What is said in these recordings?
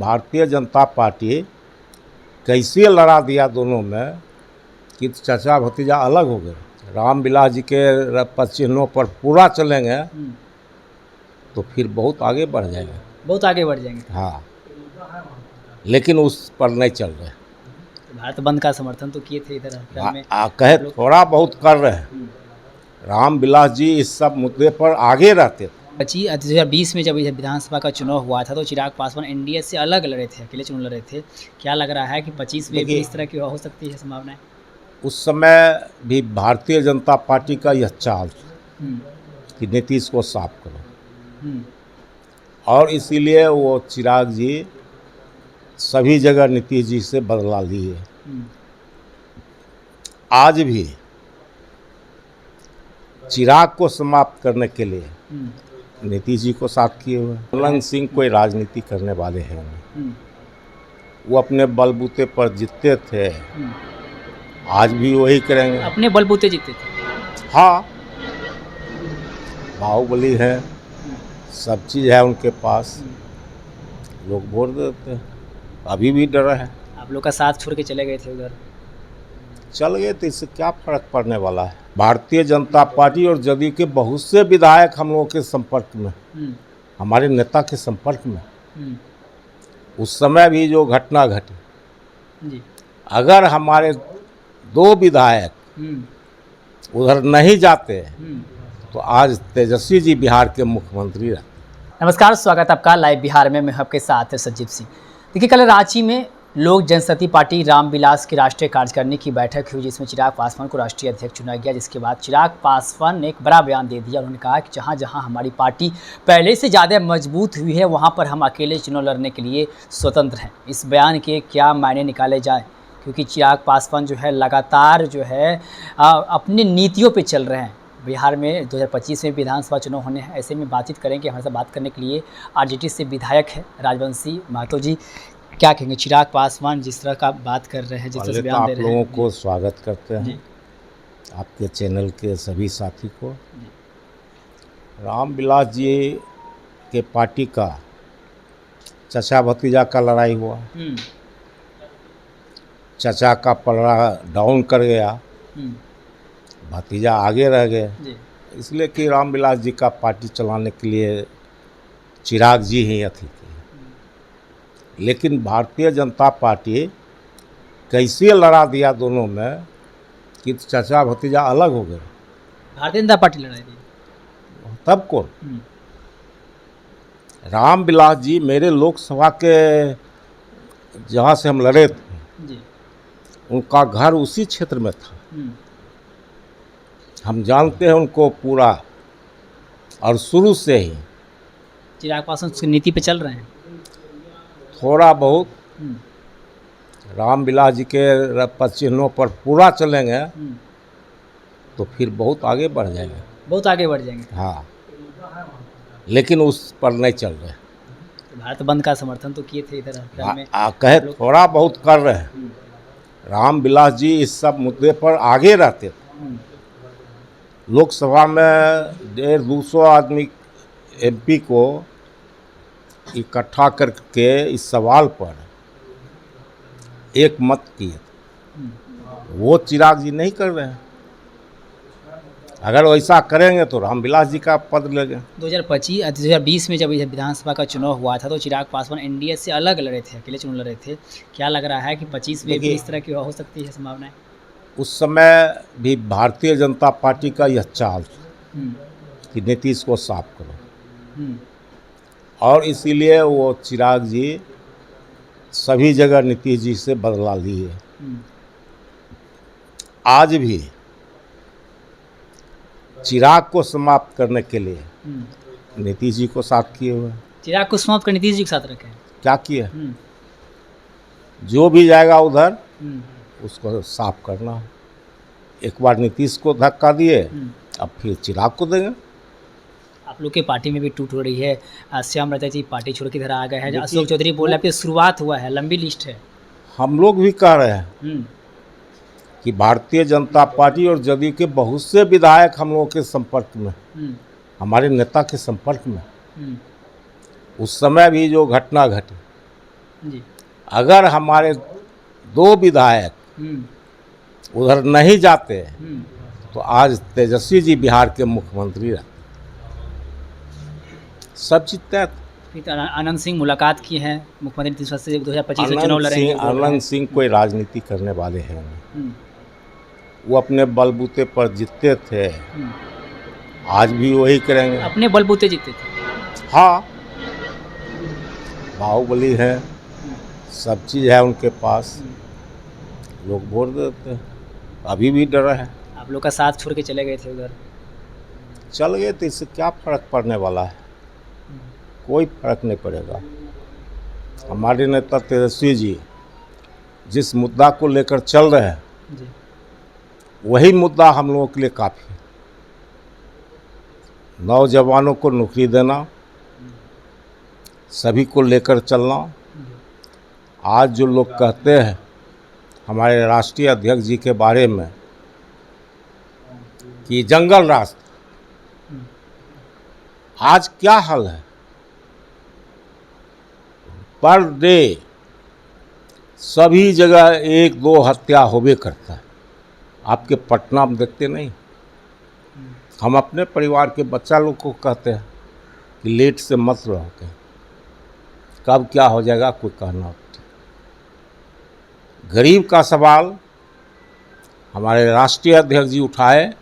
Bharatiya Janata party कैसे लड़ा दिया दोनों में कि चाचा भतीजा अलग हो गए। रामविलास जी के पद चिन्हों पर पूरा चलेंगे तो फिर बहुत आगे बढ़ जाएंगे, बहुत आगे बढ़ जाएंगे। हाँ, लेकिन उस पर नहीं चल रहे। तो भारत बंद का समर्थन तो किए थे इधर हरियाणा में, कहे थोड़ा बहुत कर रहे हैं। रामविलास जी इस सब मुद्दे पर आगे रहते थे। 2020 में जब यह विधानसभा का चुनाव हुआ था तो चिराग पासवान एनडीए से अलग लड़े थे, अकेले चुनाव लड़े थे। क्या लग रहा है कि 25 में भी इस तरह की हो सकती है संभावनाएं? उस समय भी भारतीय जनता पार्टी का यह चाल कि नीतीश को साफ करो, और इसीलिए वो चिराग जी सभी जगह नीतीश जी से बदला लिए। आज भी चिराग को समाप्त करने के लिए नीतीश जी को साथ किए हुए। ललन सिंह कोई राजनीति करने वाले हैं नहीं, वो अपने बलबूते पर जीतते थे, आज भी वही करेंगे। अपने बलबूते जीते थे। हाँ, बाहुबली है, सब चीज़ है उनके पास, लोग वोट देते हैं। अभी भी डर है। आप लोग का साथ छोड़ के चले गए थे उधर, चल गए तो इससे क्या फर्क पड़ने वाला है। भारतीय जनता पार्टी और जदयू के बहुत से विधायक हम लोगों के संपर्क में, हमारे नेता के संपर्क में। उस समय भी जो घटना घटी जी, अगर हमारे 2 विधायक उधर नहीं जाते तो आज तेजस्वी जी बिहार के मुख्यमंत्री रहते। नमस्कार, स्वागत आपका लाइव बिहार में। मैं आपके साथ सजीव सिंह। देखिए, कल रांची में लोक जनशक्ति पार्टी रामविलास की राष्ट्रीय कार्यकारिणी की बैठक हुई, जिसमें चिराग पासवान को राष्ट्रीय अध्यक्ष चुना गया। जिसके बाद चिराग पासवान ने एक बड़ा बयान दे दिया। उन्होंने कहा कि जहां जहां हमारी पार्टी पहले से ज़्यादा मजबूत हुई है वहां पर हम अकेले चुनाव लड़ने के लिए स्वतंत्र हैं। इस बयान के क्या मायने निकाले जाए, क्योंकि चिराग पासवान जो है लगातार जो है अपनी नीतियों पर चल रहे हैं। बिहार में 2025 में विधानसभा चुनाव होने हैं। ऐसे में बातचीत करेंगे, हमारे साथ बात करने के लिए आरजेडी से विधायक है राजवंशी महतो जी। क्या कहेंगे, चिराग पासवान जिस तरह का बात कर रहे हैं, जिस तरह से बयान दे रहे हैं? आप लोगों को स्वागत करते हैं, आपके चैनल के सभी साथी को। रामविलास जी के पार्टी का चाचा भतीजा का लड़ाई हुआ, चाचा का पलड़ा डाउन कर गया, भतीजा आगे रह गए, इसलिए कि रामविलास जी का पार्टी चलाने के लिए चिराग जी ही अथी थे। लेकिन भारतीय जनता पार्टी कैसे लड़ा दिया दोनों में कि चाचा भतीजा अलग हो गए। भारतीय जनता पार्टी लड़ाई दी तब कौन? रामविलास जी मेरे लोकसभा के जहाँ से हम लड़े थे जी, उनका घर उसी क्षेत्र में था। हम जानते हैं उनको पूरा, और शुरू से ही चिराग पासवान उसकी नीति पे चल रहे हैं। थोड़ा बहुत रामविलास जी के पद चिन्हों पर पूरा चलेंगे तो फिर बहुत आगे बढ़ जाएंगे, बहुत आगे बढ़ जाएंगे। हाँ, लेकिन उस पर नहीं चल रहे। तो भारत बंद का समर्थन तो किए थे इधर हरियाणा में, कहे थोड़ा बहुत कर रहे हैं। रामविलास जी इस सब मुद्दे पर आगे रहते थे। लोकसभा में 150-200 आदमी एमपी को इकट्ठा करके इस सवाल पर एक मत किए, वो चिराग जी नहीं कर रहे हैं। अगर वैसा करेंगे तो रामविलास जी का पद लेंगे। 2020 में जब यह विधानसभा का चुनाव हुआ था तो चिराग पासवान एनडीए से अलग लड़े थे, अकेले चुनाव लड़े थे। क्या लग रहा है कि 25 में भी इस तरह की हो सकती है संभावनाएं? उस समय भी भारतीय जनता पार्टी का यह चाल कि नीतीश को साफ करो, और इसीलिए वो चिराग जी सभी जगह नीतीश जी से बदला लिए। आज भी चिराग को समाप्त करने के लिए नीतीश जी को साथ किए हुए। चिराग को समाप्त कर नीतीश जी के साथ रखे हैं। क्या किए? जो भी जाएगा उधर उसको साफ करना है। एक बार नीतीश को धक्का दिए, अब फिर चिराग को देंगे। आप लोग के पार्टी में भी टूट हो रही है। श्याम रजक जी पार्टी छोड़ के इधर आ गए हैं। अशोक चौधरी बोल रहे हैं शुरुआत हुआ है, लंबी लिस्ट है। हम लोग भी कह रहे हैं कि भारतीय जनता पार्टी और जदयू के बहुत से विधायक हम लोगों के संपर्क में, हमारे नेता के संपर्क में। उस समय भी जो घटना घटी जी। अगर हमारे 2 विधायक उधर नहीं जाते तो आज तेजस्वी जी बिहार के मुख्यमंत्री रहते। सब चीज तय था। फिर तो आनंद सिंह मुलाकात की है मुख्यमंत्री 2025 में चुनाव लड़ेंगे, बोल रहे हैं। आनंद सिंह कोई राजनीति करने वाले हैं नहीं। हम्म, वो अपने बलबूते पर जीतते थे, हम्म। आज भी वही करेंगे। अपने बलबूते जीते थे। हाँ, बाहुबली है, सब चीज़ है उनके पास, लोग वोट देते हैं। अभी भी डर है। आप लोग का साथ छोड़ के चले गए थे उधर। चल गए तो इससे क्या फर्क पड़ने वाला है? कोई फर्क नहीं पड़ेगा। हमारे नेता तेजस्वी जी जिस मुद्दा को लेकर चल रहे हैं जी। वही मुद्दा हम लोगों के लिए काफ़ी है। नौजवानों को नौकरी देना, सभी को लेकर चलना। आज जो लोग कहते हैं हमारे राष्ट्रीय अध्यक्ष जी के बारे में कि जंगल राज, आज क्या हाल है? पर डे सभी जगह 1-2 हत्या होबे करता है। आपके पटना में देखते नहीं? हम अपने परिवार के बच्चा लोग को कहते हैं कि लेट से मत रहो, के कब क्या हो जाएगा कोई कहना। गरीब का सवाल हमारे राष्ट्रीय अध्यक्ष जी उठाए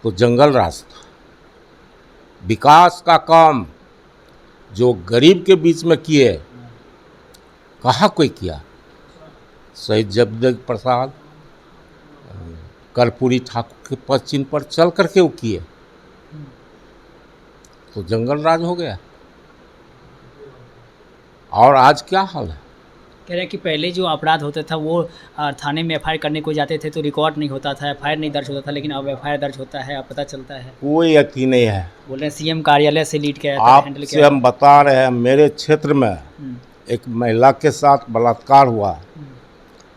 तो जंगल राज था। विकास का काम जो गरीब के बीच में किए, कहाँ कोई किया? शहीद जगदेव प्रसाद, कर्पूरी ठाकुर के पद चिन्ह पर चल करके वो किए, तो जंगल राज हो गया। और आज क्या हाल है? कह रहे हैं कि पहले जो अपराध होता था वो थाने में एफआईआर करने को जाते थे तो रिकॉर्ड नहीं होता था, एफआईआर नहीं दर्ज होता था, लेकिन अब एफआईआर दर्ज होता है, अब पता चलता है। कोई यकीन नहीं है। बोल रहे हैं सीएम कार्यालय से लीड किया जाता है, हैंडल आपसे किया हम बता रहे हैं, मेरे क्षेत्र में एक महिला के साथ बलात्कार हुआ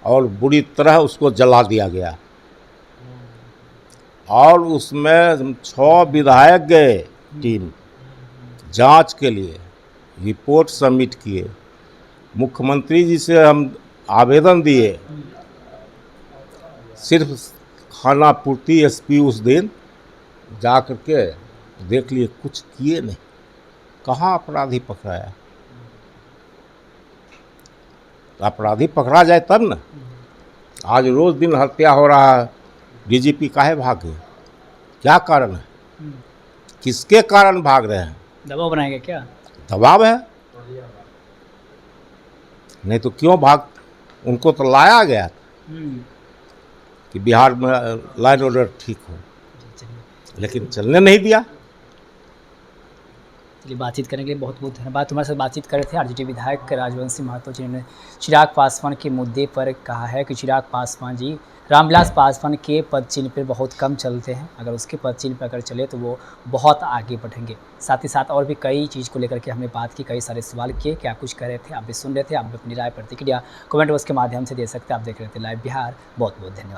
और बुरी तरह उसको जला दिया गया, और उसमें 6 विधायक गए टीम जांच के लिए, रिपोर्ट सबमिट किए, मुख्यमंत्री जी से हम आवेदन दिए। सिर्फ खाना पूर्ति एसपी उस दिन जा कर के देख लिए, कुछ किए नहीं। कहाँ अपराधी पकड़ाया? अपराधी पकड़ा जाए तब ना। आज रोज दिन हत्या हो रहा है, डीजीपी काहे भागे? क्या कारण है? किसके कारण भाग रहे हैं? दबाव बनाएगा क्या? दबाव है, नहीं तो क्यों भाग? उनको तो लाया गया कि बिहार में लाइन ऑर्डर ठीक हो, लेकिन चलने नहीं दिया। चलिए, बातचीत करने के लिए बहुत बहुत धन्यवाद। तुम्हारे साथ बातचीत कर रहे थे आरजेडी विधायक राजवंशी महतो, जिन्होंने चिराग पासवान के मुद्दे पर कहा है कि चिराग पासवान जी रामविलास पासवान के पद चिन्ह पर बहुत कम चलते हैं, अगर उसके पद चिन्ह पर अगर चले तो वो बहुत आगे बढ़ेंगे। साथ ही साथ और भी कई चीज़ को लेकर के हमने बात की, कई सारे सवाल किए। क्या कुछ कह रहे थे, आप भी सुन रहे थे। आप भी अपनी राय प्रतिक्रिया कमेंट बॉक्स के माध्यम से दे सकते हैं। आप देख रहे थे लाइव बिहार। बहुत बहुत धन्यवाद।